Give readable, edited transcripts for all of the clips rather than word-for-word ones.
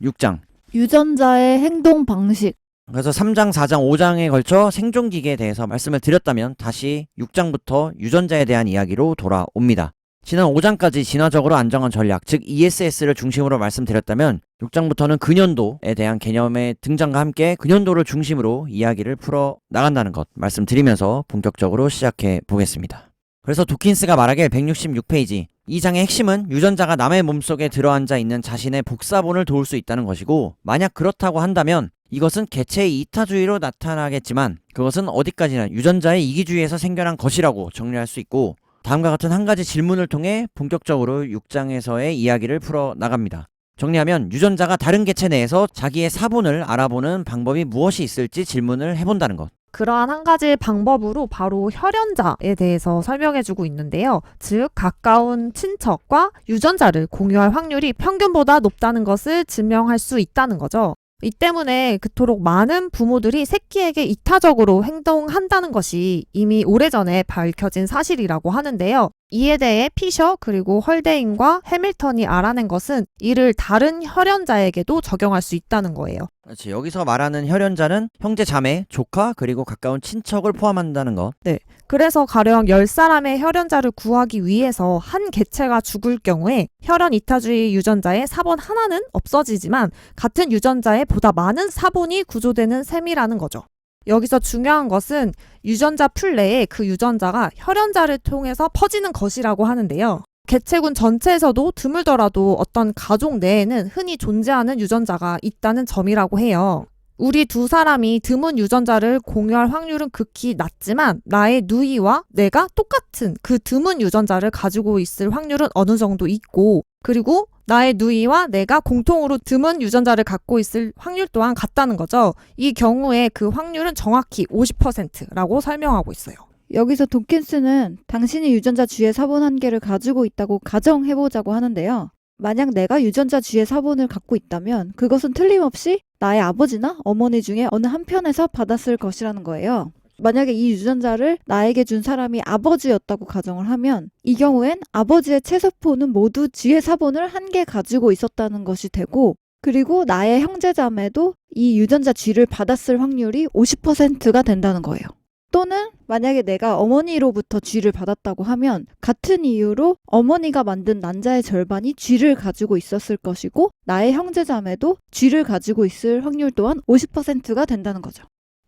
6장. 유전자의 행동 방식. 그래서 3장, 4장, 5장에 걸쳐 생존기계에 대해서 말씀을 드렸다면 다시 6장부터 유전자에 대한 이야기로 돌아옵니다. 지난 5장까지 진화적으로 안정한 전략, 즉 ESS를 중심으로 말씀드렸다면 6장부터는 근연도에 대한 개념의 등장과 함께 근연도를 중심으로 이야기를 풀어 나간다는 것 말씀드리면서 본격적으로 시작해 보겠습니다. 그래서 도킨스가 말하길 166페이지, 이 장의 핵심은 유전자가 남의 몸속에 들어앉아 있는 자신의 복사본을 도울 수 있다는 것이고, 만약 그렇다고 한다면 이것은 개체의 이타주의로 나타나겠지만 그것은 어디까지나 유전자의 이기주의에서 생겨난 것이라고 정리할 수 있고, 다음과 같은 한 가지 질문을 통해 본격적으로 6장에서의 이야기를 풀어 나갑니다. 정리하면 유전자가 다른 개체 내에서 자기의 사본을 알아보는 방법이 무엇이 있을지 질문을 해본다는 것. 그러한 한 가지 방법으로 바로 혈연자에 대해서 설명해주고 있는데요. 즉 가까운 친척과 유전자를 공유할 확률이 평균보다 높다는 것을 증명할 수 있다는 거죠. 이 때문에 그토록 많은 부모들이 새끼에게 이타적으로 행동한다는 것이 이미 오래전에 밝혀진 사실이라고 하는데요. 이에 대해 피셔 그리고 헐데인과 해밀턴이 알아낸 것은 이를 다른 혈연자에게도 적용할 수 있다는 거예요. 그렇지. 여기서 말하는 혈연자는 형제, 자매, 조카 그리고 가까운 친척을 포함한다는 것. 네. 그래서 가령 10사람의 혈연자를 구하기 위해서 한 개체가 죽을 경우에 혈연 이타주의 유전자의 사본 하나는 없어지지만 같은 유전자에 보다 많은 사본이 구조되는 셈이라는 거죠. 여기서 중요한 것은 유전자 풀 내에 그 유전자가 혈연자를 통해서 퍼지는 것이라고 하는데요. 개체군 전체에서도 드물더라도 어떤 가족 내에는 흔히 존재하는 유전자가 있다는 점이라고 해요. 우리 두 사람이 드문 유전자를 공유할 확률은 극히 낮지만 나의 누이와 내가 똑같은 그 드문 유전자를 가지고 있을 확률은 어느 정도 있고, 그리고 나의 누이와 내가 공통으로 드문 유전자를 갖고 있을 확률 또한 같다는 거죠. 이 경우에 그 확률은 정확히 50%라고 설명하고 있어요. 여기서 도킨스는 당신이 유전자 쥐의 사본 한 개를 가지고 있다고 가정해보자고 하는데요. 만약 내가 유전자 쥐의 사본을 갖고 있다면 그것은 틀림없이 나의 아버지나 어머니 중에 어느 한편에서 받았을 것이라는 거예요. 만약에 이 유전자를 나에게 준 사람이 아버지였다고 가정을 하면 이 경우엔 아버지의 체세포는 모두 쥐의 사본을 한 개 가지고 있었다는 것이 되고, 그리고 나의 형제자매도 이 유전자 쥐를 받았을 확률이 50%가 된다는 거예요. 또는 만약에 내가 어머니로부터 쥐를 받았다고 하면 같은 이유로 어머니가 만든 난자의 절반이 쥐를 가지고 있었을 것이고, 나의 형제자매도 쥐를 가지고 있을 확률 또한 50%가 된다는 거죠.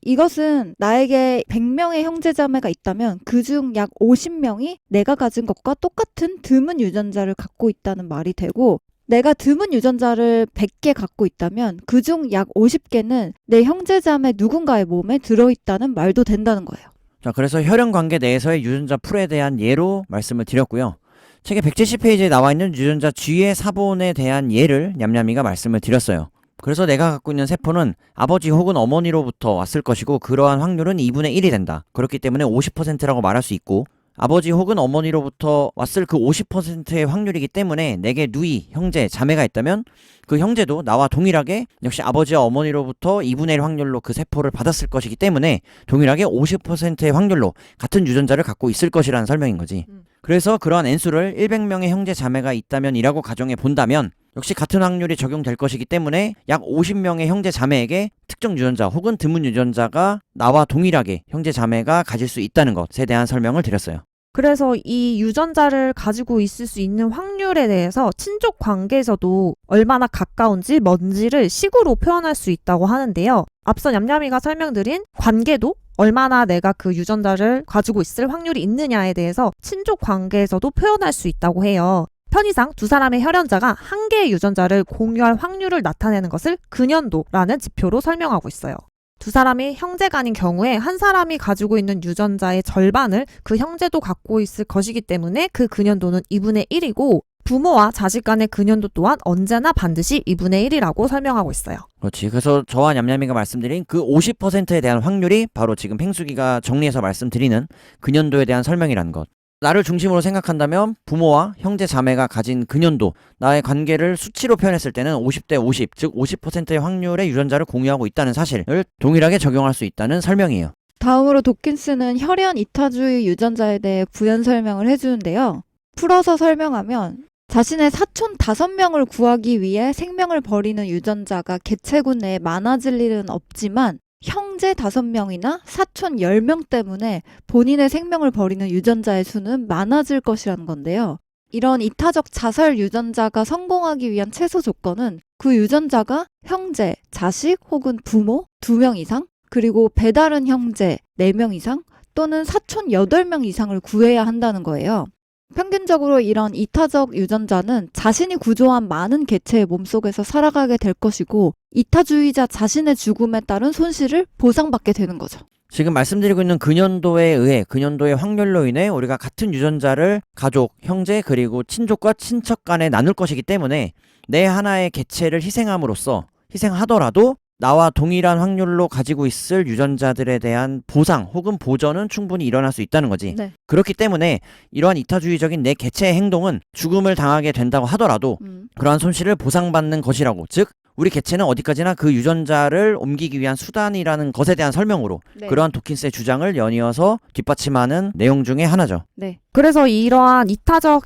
이것은 나에게 100명의 형제자매가 있다면 그중 약 50명이 내가 가진 것과 똑같은 드문 유전자를 갖고 있다는 말이 되고, 내가 드문 유전자를 100개 갖고 있다면 그중 약 50개는 내 형제자매 누군가의 몸에 들어있다는 말도 된다는 거예요. 자, 그래서 혈연 관계 내에서의 유전자 풀에 대한 예로 말씀을 드렸고요. 책의 170페이지에 나와 있는 유전자 G의 사본에 대한 예를 냠냠이가 말씀을 드렸어요. 그래서 내가 갖고 있는 세포는 아버지 혹은 어머니로부터 왔을 것이고, 그러한 확률은 2분의 1이 된다. 그렇기 때문에 50%라고 말할 수 있고, 아버지 혹은 어머니로부터 왔을 그 50%의 확률이기 때문에 내게 누이, 형제, 자매가 있다면 그 형제도 나와 동일하게 역시 아버지와 어머니로부터 2분의 1 확률로 그 세포를 받았을 것이기 때문에 동일하게 50%의 확률로 같은 유전자를 갖고 있을 것이라는 설명인 거지. 그래서 그러한 N수를 100명의 형제, 자매가 있다면 이라고 가정해 본다면 역시 같은 확률이 적용될 것이기 때문에 약 50명의 형제, 자매에게 특정 유전자 혹은 드문 유전자가 나와 동일하게 형제, 자매가 가질 수 있다는 것에 대한 설명을 드렸어요. 그래서 이 유전자를 가지고 있을 수 있는 확률에 대해서 친족 관계에서도 얼마나 가까운지 먼지를 식으로 표현할 수 있다고 하는데요. 앞서 냠냠이가 설명드린 관계도 얼마나 내가 그 유전자를 가지고 있을 확률이 있느냐에 대해서 친족 관계에서도 표현할 수 있다고 해요. 편의상 두 사람의 혈연자가 한 개의 유전자를 공유할 확률을 나타내는 것을 근연도라는 지표로 설명하고 있어요. 두 사람이 형제간인 경우에 한 사람이 가지고 있는 유전자의 절반을 그 형제도 갖고 있을 것이기 때문에 그 근연도는 2분의 1이고, 부모와 자식 간의 근연도 또한 언제나 반드시 2분의 1이라고 설명하고 있어요. 그렇지. 그래서 저와 냠냠이가 말씀드린 그 50%에 대한 확률이 바로 지금 팽숙이가 정리해서 말씀드리는 근연도에 대한 설명이라는 것. 나를 중심으로 생각한다면 부모와 형제, 자매가 가진 근연도, 나의 관계를 수치로 표현했을 때는 50대 50, 즉 50%의 확률의 유전자를 공유하고 있다는 사실을 동일하게 적용할 수 있다는 설명이에요. 다음으로 도킨스는 혈연 이타주의 유전자에 대해 부연 설명을 해주는데요. 풀어서 설명하면 자신의 사촌 5명을 구하기 위해 생명을 버리는 유전자가 개체군 내에 많아질 일은 없지만 형제 5명이나 사촌 10명 때문에 본인의 생명을 버리는 유전자의 수는 많아질 것이라는 건데요. 이런 이타적 자살 유전자가 성공하기 위한 최소 조건은 그 유전자가 형제, 자식 혹은 부모 2명 이상, 그리고 배다른 형제 4명 이상 또는 사촌 8명 이상을 구해야 한다는 거예요. 평균적으로 이런 이타적 유전자는 자신이 구조한 많은 개체의 몸속에서 살아가게 될 것이고 이타주의자 자신의 죽음에 따른 손실을 보상받게 되는 거죠. 지금 말씀드리고 있는 근연도의 확률로 인해 우리가 같은 유전자를 가족, 형제 그리고 친족과 친척 간에 나눌 것이기 때문에 내 하나의 개체를 희생하더라도 나와 동일한 확률로 가지고 있을 유전자들에 대한 보상 혹은 보전은 충분히 일어날 수 있다는 거지. 네. 그렇기 때문에 이러한 이타주의적인 내 개체의 행동은 죽음을 당하게 된다고 하더라도 그러한 손실을 보상받는 것이라고, 즉 우리 개체는 어디까지나 그 유전자를 옮기기 위한 수단이라는 것에 대한 설명으로 네. 그러한 도킨스의 주장을 연이어서 뒷받침하는 내용 중에 하나죠. 네. 그래서 이러한 이타적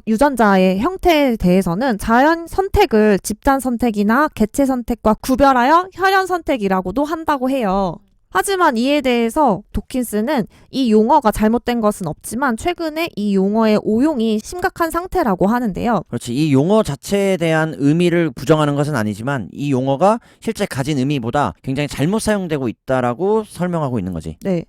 유전자의 형태에 대해서는 자연 선택을 집단 선택이나 개체 선택과 구별하여 혈연 선택이라고도 한다고 해요. 하지만 이에 대해서 도킨스는 이 용어가 잘못된 것은 없지만 최근에 이 용어의 오용이 심각한 상태라고 하는데요. 그렇지. 이 용어 자체에 대한 의미를 부정하는 것은 아니지만 이 용어가 실제 가진 의미보다 굉장히 잘못 사용되고 있다라고 설명하고 있는 거지. 네.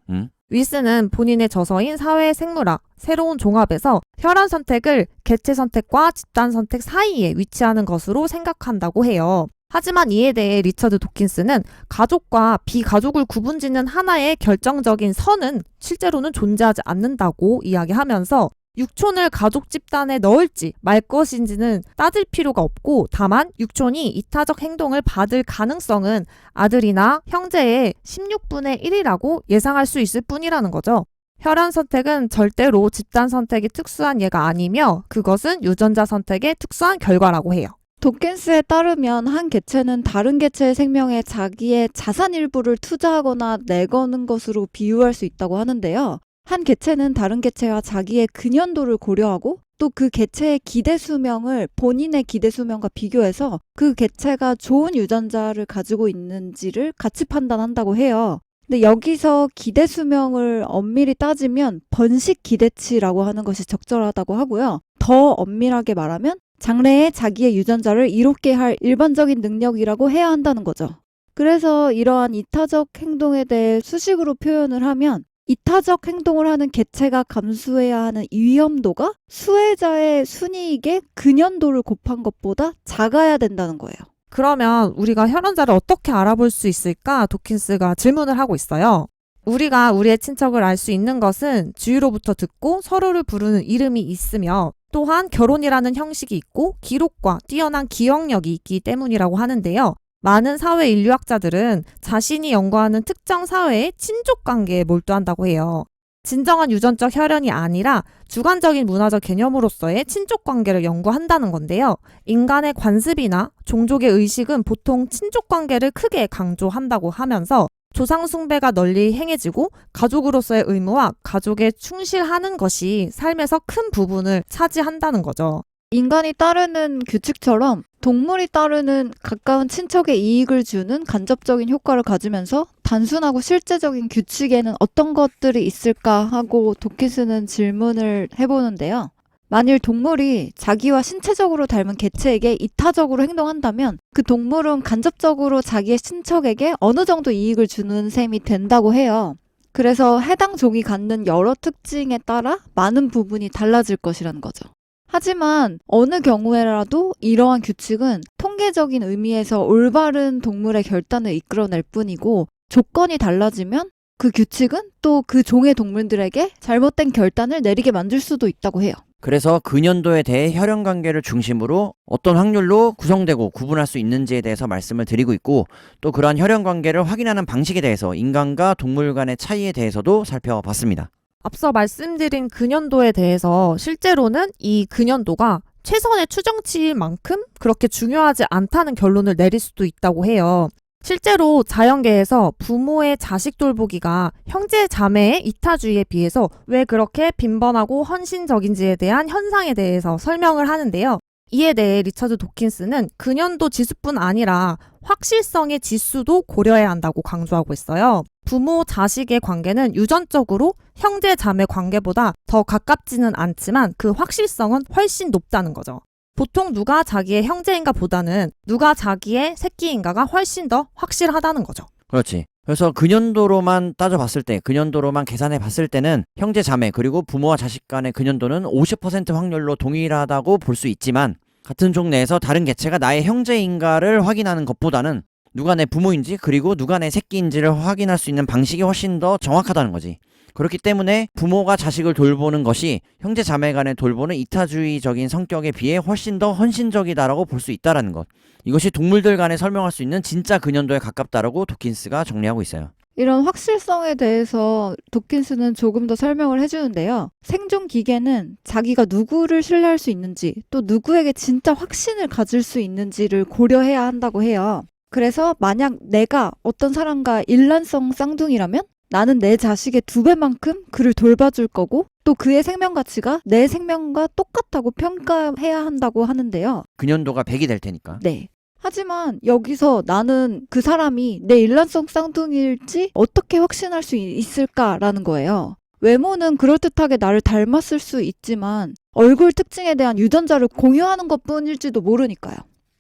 윌슨은 본인의 저서인 사회의 생물학, 새로운 종합에서 혈연 선택을 개체 선택과 집단 선택 사이에 위치하는 것으로 생각한다고 해요. 하지만 이에 대해 리처드 도킨스는 가족과 비가족을 구분짓는 하나의 결정적인 선은 실제로는 존재하지 않는다고 이야기하면서 육촌을 가족 집단에 넣을지 말 것인지는 따질 필요가 없고 다만 육촌이 이타적 행동을 받을 가능성은 아들이나 형제의 16분의 1이라고 예상할 수 있을 뿐이라는 거죠. 혈연 선택은 절대로 집단 선택이 특수한 예가 아니며 그것은 유전자 선택의 특수한 결과라고 해요. 도킨스에 따르면 한 개체는 다른 개체의 생명에 자기의 자산 일부를 투자하거나 내거는 것으로 비유할 수 있다고 하는데요. 한 개체는 다른 개체와 자기의 근연도를 고려하고 또 그 개체의 기대 수명을 본인의 기대 수명과 비교해서 그 개체가 좋은 유전자를 가지고 있는지를 같이 판단한다고 해요. 근데 여기서 기대 수명을 엄밀히 따지면 번식 기대치라고 하는 것이 적절하다고 하고요. 더 엄밀하게 말하면 장래에 자기의 유전자를 이롭게 할 일반적인 능력이라고 해야 한다는 거죠. 그래서 이러한 이타적 행동에 대해 수식으로 표현을 하면 이타적 행동을 하는 개체가 감수해야 하는 위험도가 수혜자의 순이익의 근연도를 곱한 것보다 작아야 된다는 거예요. 그러면 우리가 혈연자를 어떻게 알아볼 수 있을까? 도킨스가 질문을 하고 있어요. 우리가 우리의 친척을 알 수 있는 것은 주위로부터 듣고 서로를 부르는 이름이 있으며 또한 결혼이라는 형식이 있고 기록과 뛰어난 기억력이 있기 때문이라고 하는데요. 많은 사회 인류학자들은 자신이 연구하는 특정 사회의 친족 관계에 몰두한다고 해요. 진정한 유전적 혈연이 아니라 주관적인 문화적 개념으로서의 친족 관계를 연구한다는 건데요. 인간의 관습이나 종족의 의식은 보통 친족 관계를 크게 강조한다고 하면서 조상 숭배가 널리 행해지고 가족으로서의 의무와 가족에 충실하는 것이 삶에서 큰 부분을 차지한다는 거죠. 인간이 따르는 규칙처럼 동물이 따르는 가까운 친척의 이익을 주는 간접적인 효과를 가지면서 단순하고 실제적인 규칙에는 어떤 것들이 있을까 하고 도킨스는 질문을 해보는데요. 만일 동물이 자기와 신체적으로 닮은 개체에게 이타적으로 행동한다면 그 동물은 간접적으로 자기의 친척에게 어느 정도 이익을 주는 셈이 된다고 해요. 그래서 해당 종이 갖는 여러 특징에 따라 많은 부분이 달라질 것이라는 거죠. 하지만 어느 경우에라도 이러한 규칙은 통계적인 의미에서 올바른 동물의 결단을 이끌어낼 뿐이고 조건이 달라지면 그 규칙은 또 그 종의 동물들에게 잘못된 결단을 내리게 만들 수도 있다고 해요. 그래서 근연도에 대해 혈연 관계를 중심으로 어떤 확률로 구성되고 구분할 수 있는지에 대해서 말씀을 드리고 있고 또 그러한 혈연 관계를 확인하는 방식에 대해서 인간과 동물 간의 차이에 대해서도 살펴봤습니다. 앞서 말씀드린 근연도에 대해서 실제로는 이 근연도가 최선의 추정치일 만큼 그렇게 중요하지 않다는 결론을 내릴 수도 있다고 해요. 실제로 자연계에서 부모의 자식 돌보기가 형제 자매의 이타주의에 비해서 왜 그렇게 빈번하고 헌신적인지에 대한 현상에 대해서 설명을 하는데요. 이에 대해 리처드 도킨스는 근연도 지수뿐 아니라 확실성의 지수도 고려해야 한다고 강조하고 있어요. 부모 자식의 관계는 유전적으로 형제 자매 관계보다 더 가깝지는 않지만 그 확실성은 훨씬 높다는 거죠. 보통 누가 자기의 형제인가 보다는 누가 자기의 새끼인가가 훨씬 더 확실하다는 거죠. 그렇지. 그래서 근연도로만 따져봤을 때, 근연도로만 계산해 봤을 때는 형제 자매 그리고 부모와 자식 간의 근연도는 50% 확률로 동일하다고 볼 수 있지만 같은 종 내에서 다른 개체가 나의 형제인가를 확인하는 것보다는 누가 내 부모인지 그리고 누가 내 새끼인지를 확인할 수 있는 방식이 훨씬 더 정확하다는 거지. 그렇기 때문에 부모가 자식을 돌보는 것이 형제 자매 간의 돌보는 이타주의적인 성격에 비해 훨씬 더 헌신적이다라고 볼 수 있다라는 것. 이것이 동물들 간에 설명할 수 있는 진짜 근연도에 가깝다라고 도킨스가 정리하고 있어요. 이런 확실성에 대해서 도킨스는 조금 더 설명을 해주는데요. 생존 기계는 자기가 누구를 신뢰할 수 있는지 또 누구에게 진짜 확신을 가질 수 있는지를 고려해야 한다고 해요. 그래서 만약 내가 어떤 사람과 일란성 쌍둥이라면 나는 내 자식의 2배만큼 그를 돌봐줄 거고 또 그의 생명 가치가 내 생명과 똑같다고 평가해야 한다고 하는데요. 근연도가 100이 될 테니까. 네. 하지만 여기서 나는 그 사람이 내 일란성 쌍둥이일지 어떻게 확신할 수 있을까라는 거예요. 외모는 그럴듯하게 나를 닮았을 수 있지만 얼굴 특징에 대한 유전자를 공유하는 것뿐일지도 모르니까요.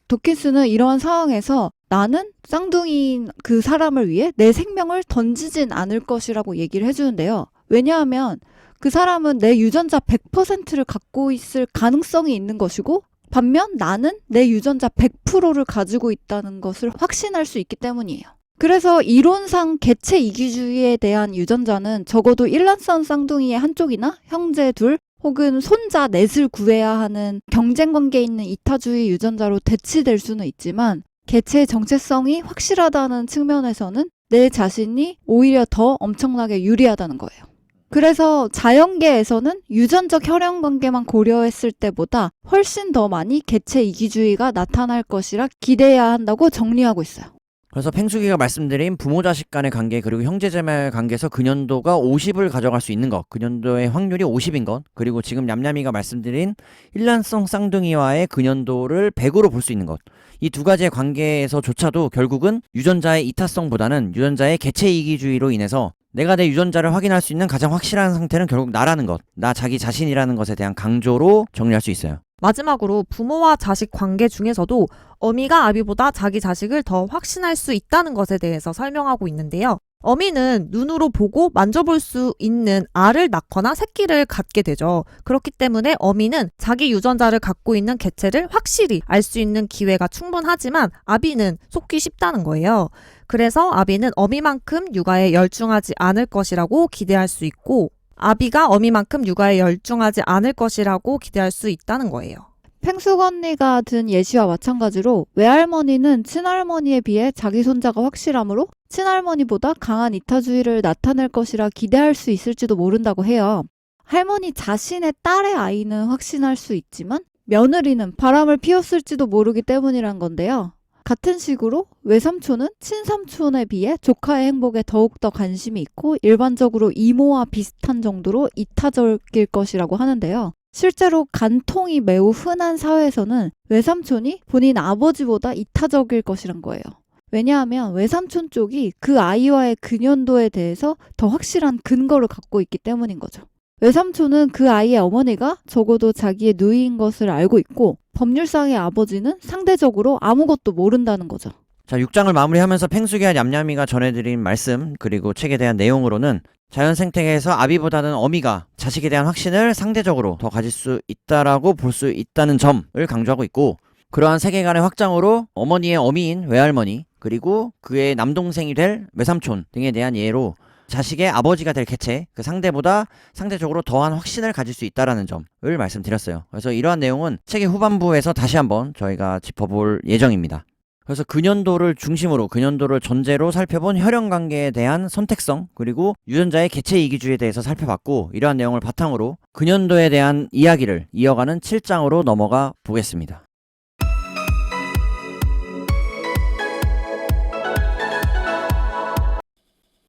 도킨스는 이러한 상황에서 나는 쌍둥이인 그 사람을 위해 내 생명을 던지진 않을 것이라고 얘기를 해주는데요. 왜냐하면 그 사람은 내 유전자 100%를 갖고 있을 가능성이 있는 것이고 반면 나는 내 유전자 100%를 가지고 있다는 것을 확신할 수 있기 때문이에요. 그래서 이론상 개체 이기주의에 대한 유전자는 적어도 일란성 쌍둥이의 한쪽이나 형제 둘 혹은 손자 넷을 구해야 하는 경쟁 관계에 있는 이타주의 유전자로 대치될 수는 있지만 개체의 정체성이 확실하다는 측면에서는 내 자신이 오히려 더 엄청나게 유리하다는 거예요. 그래서 자연계에서는 유전적 혈연 관계만 고려했을 때보다 훨씬 더 많이 개체 이기주의가 나타날 것이라 기대해야 한다고 정리하고 있어요. 그래서 팽숙이가 말씀드린 부모 자식 간의 관계 그리고 형제자매 관계에서 근연도가 50을 가져갈 수 있는 것, 근연도의 확률이 50인 것, 그리고 지금 냠냠이가 말씀드린 일란성 쌍둥이와의 근연도를 100으로 볼 수 있는 것, 이 두 가지의 관계에서조차도 결국은 유전자의 이타성보다는 유전자의 개체 이기주의로 인해서 내가 내 유전자를 확인할 수 있는 가장 확실한 상태는 결국 나라는 것, 나 자기 자신이라는 것에 대한 강조로 정리할 수 있어요. 마지막으로 부모와 자식 관계 중에서도 어미가 아비보다 자기 자식을 더 확신할 수 있다는 것에 대해서 설명하고 있는데요. 어미는 눈으로 보고 만져볼 수 있는 알을 낳거나 새끼를 갖게 되죠. 그렇기 때문에 어미는 자기 유전자를 갖고 있는 개체를 확실히 알 수 있는 기회가 충분하지만 아비는 속기 쉽다는 거예요. 그래서 아비는 어미만큼 육아에 열중하지 않을 것이라고 기대할 수 있고 아비가 어미만큼 육아에 열중하지 않을 것이라고 기대할 수 있다는 거예요. 팽숙 언니가 든 예시와 마찬가지로 외할머니는 친할머니에 비해 자기 손자가 확실하므로 친할머니보다 강한 이타주의를 나타낼 것이라 기대할 수 있을지도 모른다고 해요. 할머니 자신의 딸의 아이는 확신할 수 있지만 며느리는 바람을 피웠을지도 모르기 때문이란 건데요. 같은 식으로 외삼촌은 친삼촌에 비해 조카의 행복에 더욱더 관심이 있고 일반적으로 이모와 비슷한 정도로 이타적일 것이라고 하는데요. 실제로 간통이 매우 흔한 사회에서는 외삼촌이 본인 아버지보다 이타적일 것이란 거예요. 왜냐하면 외삼촌 쪽이 그 아이와의 근연도에 대해서 더 확실한 근거를 갖고 있기 때문인 거죠. 외삼촌은 그 아이의 어머니가 적어도 자기의 누이인 것을 알고 있고 법률상의 아버지는 상대적으로 아무것도 모른다는 거죠. 자, 6장을 마무리하면서 팽숙이와 냠냠이가 전해드린 말씀 그리고 책에 대한 내용으로는 자연 생태계에서 아비보다는 어미가 자식에 대한 확신을 상대적으로 더 가질 수 있다라고 볼 수 있다는 점을 강조하고 있고 그러한 세계관의 확장으로 어머니의 어미인 외할머니 그리고 그의 남동생이 될 외삼촌 등에 대한 예로 자식의 아버지가 될 개체, 그 상대보다 상대적으로 더한 확신을 가질 수 있다는 점을 말씀드렸어요. 그래서 이러한 내용은 책의 후반부에서 다시 한번 저희가 짚어볼 예정입니다. 그래서 근연도를 중심으로, 근연도를 전제로 살펴본 혈연관계에 대한 선택성, 그리고 유전자의 개체 이기주의에 대해서 살펴봤고 이러한 내용을 바탕으로 근연도에 대한 이야기를 이어가는 7장으로 넘어가 보겠습니다.